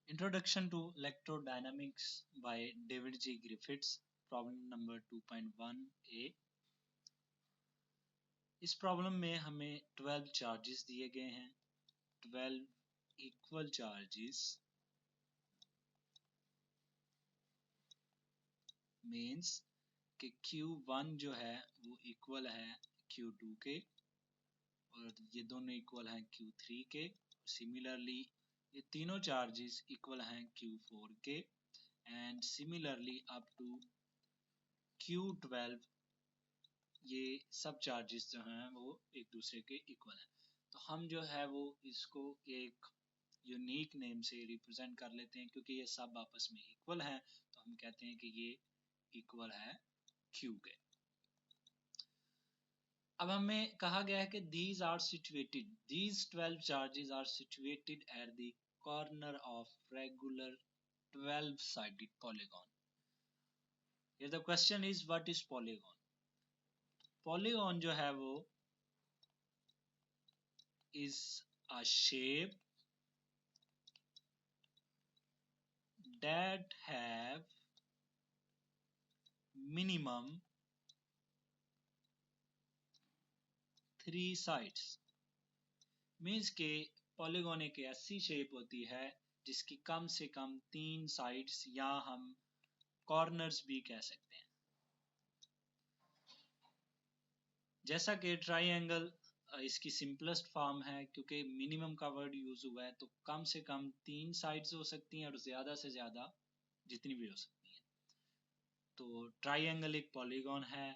Introduction to Electrodynamics by David G. Griffiths, problem number 2.1a। इस problem में हमें 12 charges दिए गए हैं, 12 इक्वल चार्जेस मीन्स कि Q1 जो है वो इक्वल है Q2 के और ये दोनों इक्वल हैं Q3 के। सिमिलरली ये तीनों चार्जेस इक्वल हैं Q4 के and similarly up to Q12 ये सब चार्जेस जो हैं वो एक दूसरे के इक्वल हैं। तो हम जो है वो इसको एक यूनिक नेम से रिप्रेजेंट कर लेते हैं, क्योंकि ये सब आपस में इक्वल हैं तो हम कहते हैं कि ये इक्वल है Q के। अब हमें कहा गया है कि these 12 charges are situated at the corner of regular 12-sided polygon. Here the question is, what is polygon? Polygon जो है वो is a shape that have minimum 3 sides। Means के पॉलीगॉन एक ऐसी शेप होती है जिसकी कम से कम 3 साइड्स या हम कॉर्नर्स भी कह सकते हैं। जैसा कि ट्राइंगल इसकी सिंपलेस्ट फॉर्म है, क्योंकि मिनिमम का वर्ड यूज हुआ है तो कम से कम 3 साइड्स हो सकती हैं और ज्यादा से ज्यादा जितनी भी हो सकती हैं। तो ट्राइंगल एक पॉलीगॉन है।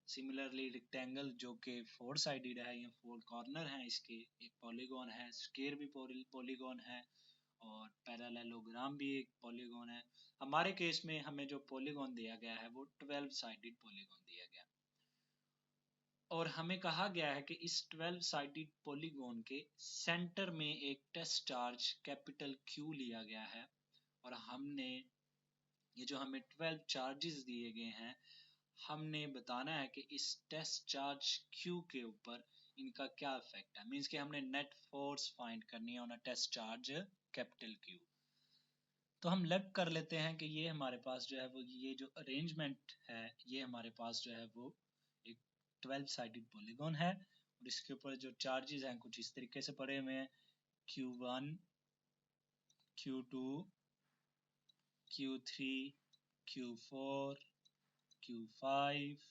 सिमिलरली रेक्टेंगल जो कि 4 साइडेड है या 4 कॉर्नर है इसके, एक पॉलीगॉन है। स्क्वायर भी पॉलीगॉन है और पैरेललोग्राम भी एक पॉलीगॉन है। हमारे केस में हमें जो पॉलीगॉन दिया गया है वो 12 साइडेड पॉलीगॉन दिया गया और हमें कहा गया है कि इस 12 साइडेड पॉलीगॉन के सेंटर में एक टेस्ट चार्ज कैपिटल Q लिया गया है और हमने ये जो हमें 12 चार्जेस दिए गए हैं हमने बताना है कि इस टेस्ट चार्ज Q के ऊपर इनका क्या इफेक्ट है। मींस कि हमने नेट फोर्स फाइंड करनी है on a test charge capital Q। तो हम लेट कर लेते हैं कि ये हमारे पास जो है वो ये जो अरेंजमेंट है ये हमारे पास जो है वो एक 12 साइडेड पॉलीगॉन है और इसके ऊपर जो चार्जेस हैं कुछ इस तरीके से पड़े हुए हैं Q1, Q2, Q3, Q4, Q5,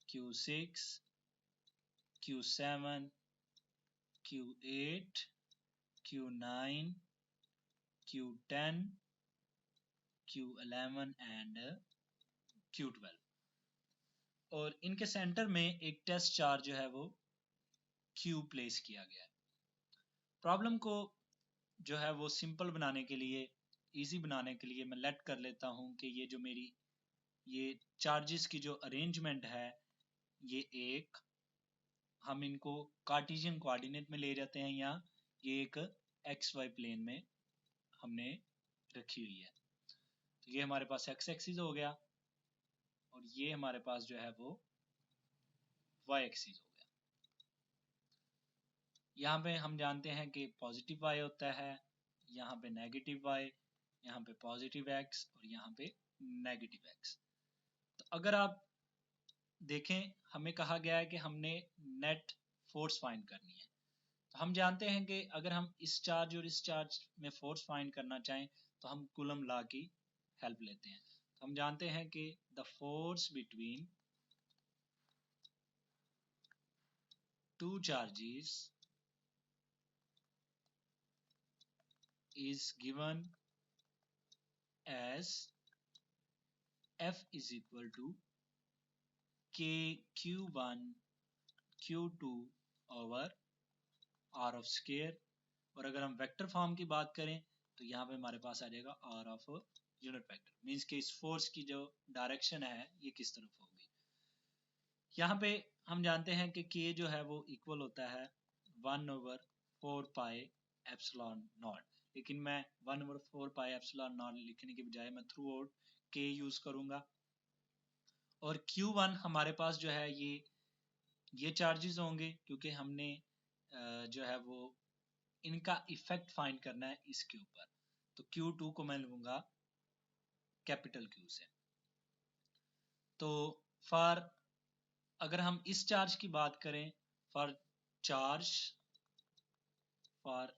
Q6, Q7, Q8, Q9, Q10, Q11 and Q12 और इनके सेंटर में एक टेस्ट चार्ज जो है वो Q प्लेस किया गया है। प्रॉब्लम को जो है वो सिंपल बनाने के लिए, इजी बनाने के लिए मैं लेट कर लेता हूं कि ये जो मेरी ये चार्जेस की जो अरेंजमेंट है ये एक हम इनको कार्टेशियन कोऑर्डिनेट में ले जाते हैं या ये एक XY प्लेन में हमने रखी हुई है। तो ये हमारे पास x एक्सिस हो गया और ये हमारे पास जो है वो y एक्सिस हो गया। यहाँ पे हम जानते हैं कि पॉजिटिव y होता है, यहाँ पे नेगेटिव y, यहाँ पे पॉजिटिव x और यहाँ पे नेगेटिव x। तो अगर आप देखें हमें कहा गया है कि हमने नेट फोर्स फाइंड करनी है। तो हम जानते हैं कि अगर हम इस चार्ज और इस चार्ज में फोर्स फाइंड करना चाहें तो हम कूलम लॉ की हेल्प लेते हैं। तो हम जानते हैं कि the force between two charges is given as F is equal to K Q1 Q2 over R of square। और अगर हम वेक्टर फॉर्म की बात करें तो यहाँ पे हमारे पास आ जाएगा R of unit vector. Means कि इस फोर्स की जो डायरेक्शन है ये किस तरफ होगी। यहाँ पे हम जानते हैं कि K जो है वो इक्वल होता है 1/4 पाई एप्सिलॉन नॉट, लेकिन मैं 1/4 पाई एप्सिलॉन नॉट लिखने के बजाय मैं थ्रू आउट K यूज करूंगा। और Q1 हमारे पास जो है ये चार्जेस होंगे क्योंकि हमने जो है वो इनका इफेक्ट फाइंड करना है इसके ऊपर। तो Q2 को मैं लूंगा कैपिटल Q से। तो फॉर अगर हम इस चार्ज की बात करें, for charge for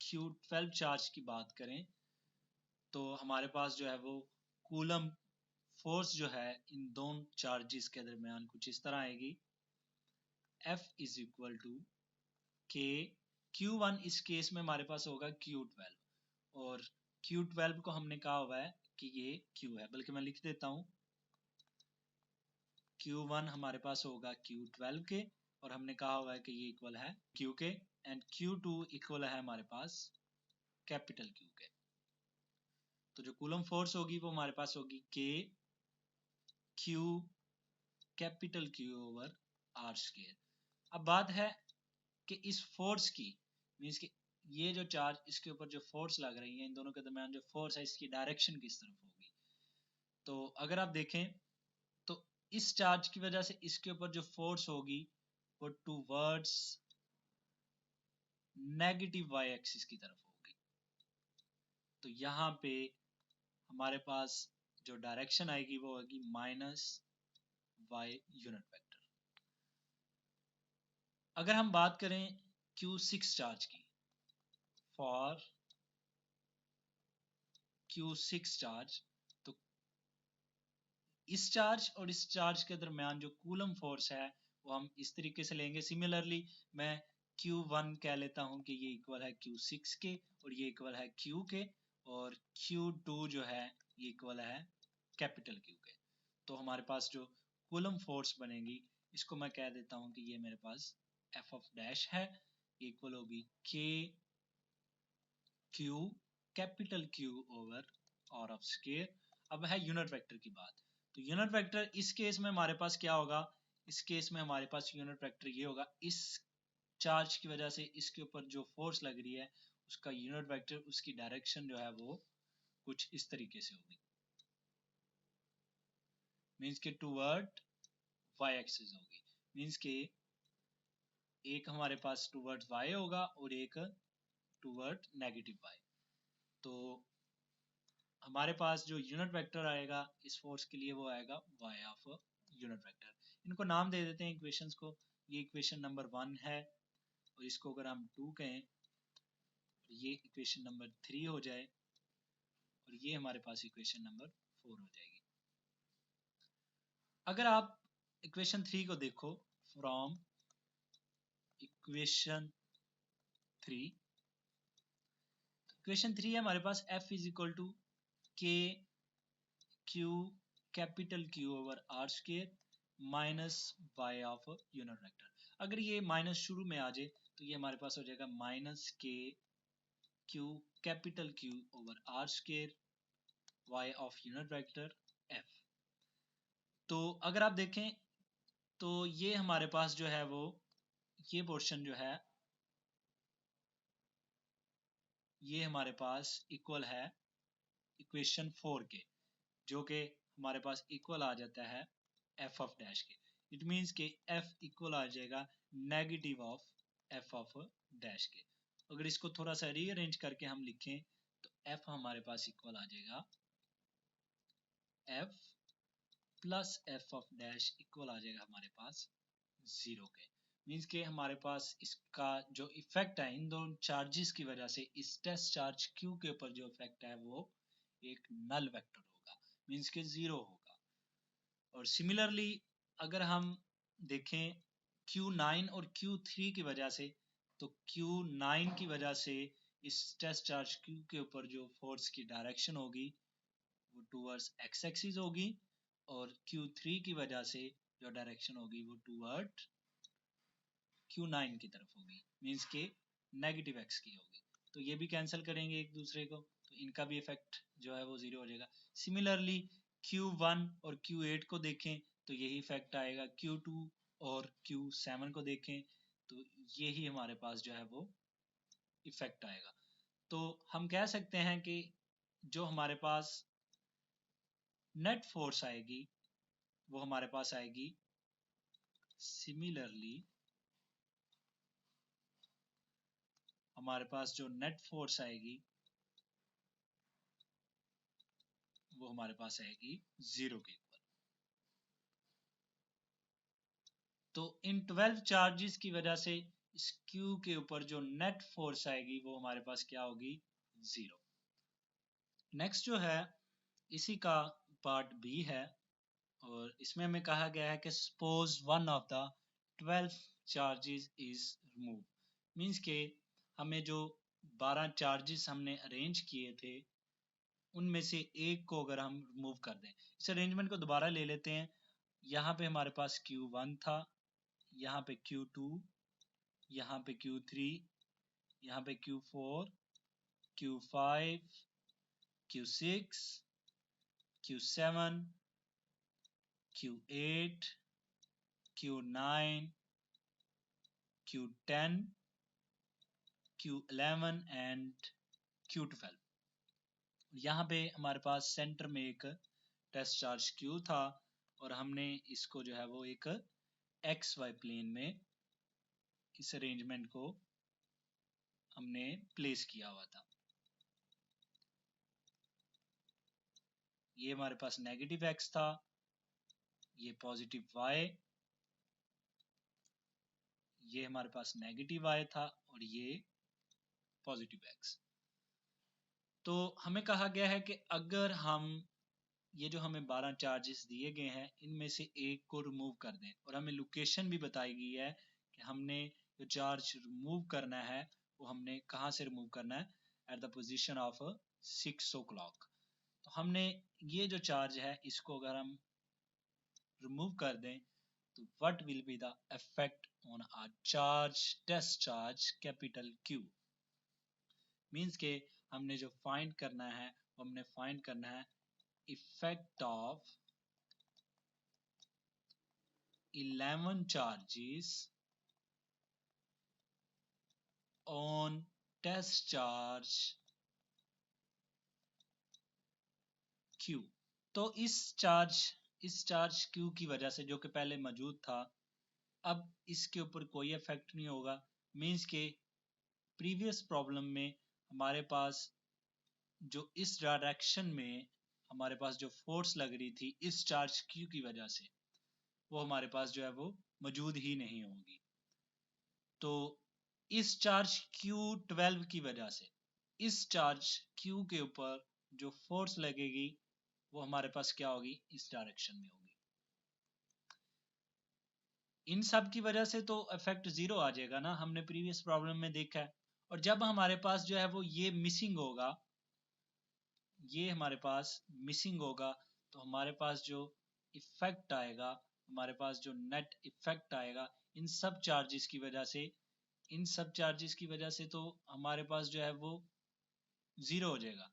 Q12 charge की बात करें, तो हमारे पास जो है वो कूलम फोर्स जो है इन दोनों चार्जेस के दरमियान कुछ इस तरह आएगी, F is equal to K। Q1 इस केस में हमारे पास होगा Q12 और Q12 को हमने कहा हुआ है कि ये Q है, बल्कि मैं लिख देता हूँ Q1 हमारे पास होगा Q12 के और हमने कहा हुआ है कि ये इक्वल है Q के, एंड Q2 इक्वल है हमारे पास कैपिटल Q के। तो जो कूलम फोर्स होगी वो हमारे पास होगी K Q capital Q over R square. अब बात है कि इस फोर्स की मीन्स कि ये जो चार्ज इसके ऊपर जो फोर्स लग रही है, इन दोनों के दरमियान जो फोर्स है इसकी डायरेक्शन किस तरफ होगी। तो अगर आप देखें तो इस चार्ज की वजह से इसके ऊपर जो फोर्स होगी वो टूवर्ड्स नेगेटिव वाई एक्सिस की तरफ होगी। तो यहाँ पे हमारे पास जो डायरेक्शन आएगी वो होगी माइनस वाई यूनिट वेक्टर। अगर हम बात करें Q6 चार्ज की, फॉर Q6 चार्ज, तो इस चार्ज और इस चार्ज के दरमियान जो कूलम फोर्स है वो हम इस तरीके से लेंगे। सिमिलरली मैं Q1 कह लेता हूं कि ये इक्वल है Q6 के और ये इक्वल है Q के, और Q2 जो है ये इक्वल है कैपिटल Q के। तो हमारे पास जो कूलम फोर्स बनेगी इसको मैं कह देता हूं कि ये मेरे पास F ऑफ डैश है, इक्वल होगी K Q capital Q over R of square. अब है यूनिट वेक्टर की बात। तो यूनिट वेक्टर इस केस में हमारे पास क्या होगा, इस केस में हमारे पास यूनिट वेक्टर ये होगा, इस चार्ज की वजह से इसके ऊपर जो फोर्स लग रही है उसका यूनिट वेक्टर, उसकी डायरेक्शन जो है वो कुछ इस तरीके से होगी, मीन्स के टूवर्ड वाई एक्सिस होगी। मीन्स के एक हमारे पास टूवर्ड वाई होगा और एक टूवर्ड नेगेटिव वाई। तो हमारे पास जो यूनिट वेक्टर आएगा इस फोर्स के लिए वो आएगा y ऑफ यूनिट वेक्टर। इनको नाम दे देते हैं इक्वेशंस को। ये इक्वेशन नंबर 1 है और इसको अगर हम 2 कहें तो ये इक्वेशन नंबर 3 हो जाए और ये हमारे पास इक्वेशन नंबर 4 हो जाएगी। अगर आप इक्वेशन 3 को देखो, फ्रॉम इक्वेशन 3, इक्वेशन 3 है हमारे पास F is equal to K Q capital Q over R square minus Y of unit vector. अगर ये माइनस शुरू में आ जाए तो ये हमारे पास हो जाएगा minus K Q capital Q over R square Y of unit vector F। तो अगर आप देखें तो ये हमारे पास जो है वो ये पोर्शन जो है ये हमारे पास इक्वल है इक्वेशन 4 के, जो कि हमारे पास इक्वल आ जाता है F ऑफ डैश के। इट मीन्स के F इक्वल आ जाएगा negative of F of dash के। अगर इसको थोड़ा सा रीअरेंज करके हम लिखें तो F हमारे पास इक्वल आ जाएगा F plus F of dash equal आ जाएगा हमारे पास 0 के। मीन्स के हमारे पास इसका जो इफेक्ट है इन दोनों चार्जेस की वजह से इस टेस्ट चार्ज Q के ऊपर जो इफेक्ट है वो एक नल वेक्टर होगा, मीन्स के 0 होगा। और सिमिलरली अगर हम देखें Q9 और Q3 की वजह से, तो Q9 की वजह से इस टेस्ट चार्ज Q के ऊपर जो फोर्स की डायरेक्शन होगी वो टूवर्ड्स एक्स एक्सिस होगी, और Q3 की वजह से जो डायरेक्शन होगी वो टूवर्ड Q9 की तरफ होगी, मीन्स के नेगेटिव एक्स की होगी। तो ये भी कैंसिल करेंगे एक दूसरे को, तो इनका भी इफेक्ट जो है वो 0 हो जाएगा। सिमिलरली Q1 और Q8 को देखें तो यही इफेक्ट आएगा। Q2 और Q7 को देखें तो यही हमारे पास जो है वो इफेक्ट आएगा। तो हम कह सकते हैं कि जो हमारे पास नेट फोर्स आएगी वो हमारे पास आएगी सिमिलरली, हमारे पास जो नेट फोर्स आएगी वो हमारे पास आएगी 0 के इक्वल। तो इन 12 चार्जेस की वजह से इस Q के ऊपर जो नेट फोर्स आएगी वो हमारे पास क्या होगी, 0। नेक्स्ट जो है इसी का पार्ट बी है, और इसमें हमें कहा गया है कि suppose one of the 12 charges is remove. Means के हमें जो 12 चार्जेस हमने अरेंज किए थे उनमें से एक को अगर हम रिमूव कर दें। इस अरेंजमेंट को दोबारा ले लेते हैं। यहाँ पे हमारे पास Q1 था, यहाँ पे Q2, यहाँ पे Q3, यहाँ पे Q4, Q5, Q6, Q7, Q8, Q9, Q10, Q11 and Q12। यहाँ पे हमारे पास सेंटर में एक टेस्ट चार्ज Q था और हमने इसको जो है वो एक XY प्लेन में इस अरेंजमेंट को हमने प्लेस किया हुआ था। ये हमारे पास नेगेटिव X था, ये पॉजिटिव Y, ये हमारे पास नेगेटिव Y था और ये पॉजिटिव X। तो हमें कहा गया है कि अगर हम ये जो हमें 12 चार्जेस दिए गए हैं इनमें से एक को रिमूव कर दें, और हमें लोकेशन भी बताई गई है कि हमने जो चार्ज रिमूव करना है वो हमने कहाँ से रिमूव करना है, at the position of 6 o'clock। तो हमने ये जो चार्ज है इसको अगर हम रिमूव कर दें तो what will be the effect on a charge, test charge capital Q। Means के हमने जो फाइंड करना है वो हमने फाइंड करना है effect of 11 charges on test charge Q। तो इस चार्ज Q की वजह से जो कि पहले मौजूद था, अब इसके ऊपर कोई इफेक्ट नहीं होगा। मींस के प्रीवियस प्रॉब्लम में हमारे पास जो इस डायरेक्शन में हमारे पास जो फोर्स लग रही थी इस चार्ज Q की वजह से, वो हमारे पास जो है वो मौजूद ही नहीं होगी। तो इस चार्ज Q12 की वजह से इस चार्ज Q के ऊपर जो फोर्स लगेगी वो हमारे पास क्या होगी, इस डायरेक्शन में होगी। इन सब की वजह से तो इफेक्ट 0 आ जाएगा ना, हमने प्रीवियस प्रॉब्लम में देखा है। और जब हमारे पास जो है वो ये मिसिंग होगा, ये हमारे पास मिसिंग होगा, तो हमारे पास जो इफेक्ट आएगा, हमारे पास जो नेट इफेक्ट आएगा इन सब चार्जेस की वजह से, इन सब चार्जेस की वजह से तो हमारे पास जो है वो 0 हो जाएगा।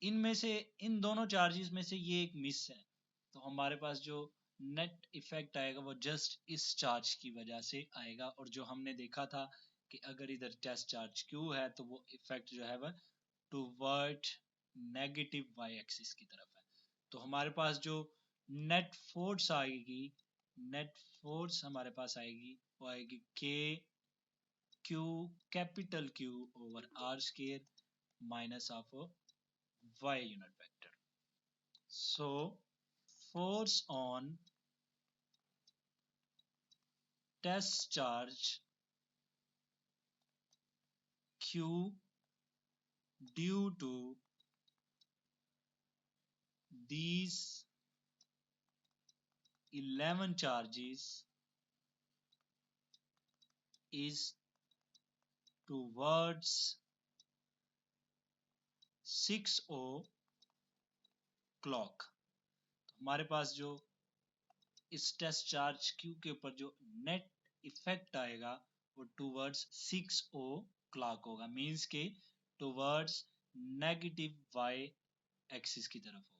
इनमें से इन दोनों चार्जेस में से ये एक मिस है, तो हमारे पास जो नेट इफेक्ट आएगा वो जस्ट इस चार्ज की वजह से आएगा। और जो हमने देखा था कि अगर इधर टेस्ट चार्ज Q है तो वो इफेक्ट जो है वह टूवर्ड नेगेटिव Y एक्सिस की तरफ है। तो हमारे पास जो नेट फोर्स आएगी, नेट फोर्स हमारे पास आएगी वो आएगी K Q capital Q over R square minus of Y unit vector. So force on test charge Q due to these 11 charges is towards 6 o'clock। हमारे पास जो इस टेस्ट चार्ज Q के ऊपर जो नेट इफेक्ट आएगा वो टूवर्ड्स 6 o'clock होगा। Means के टूवर्ड्स नेगेटिव Y एक्सिस की तरफ होगा।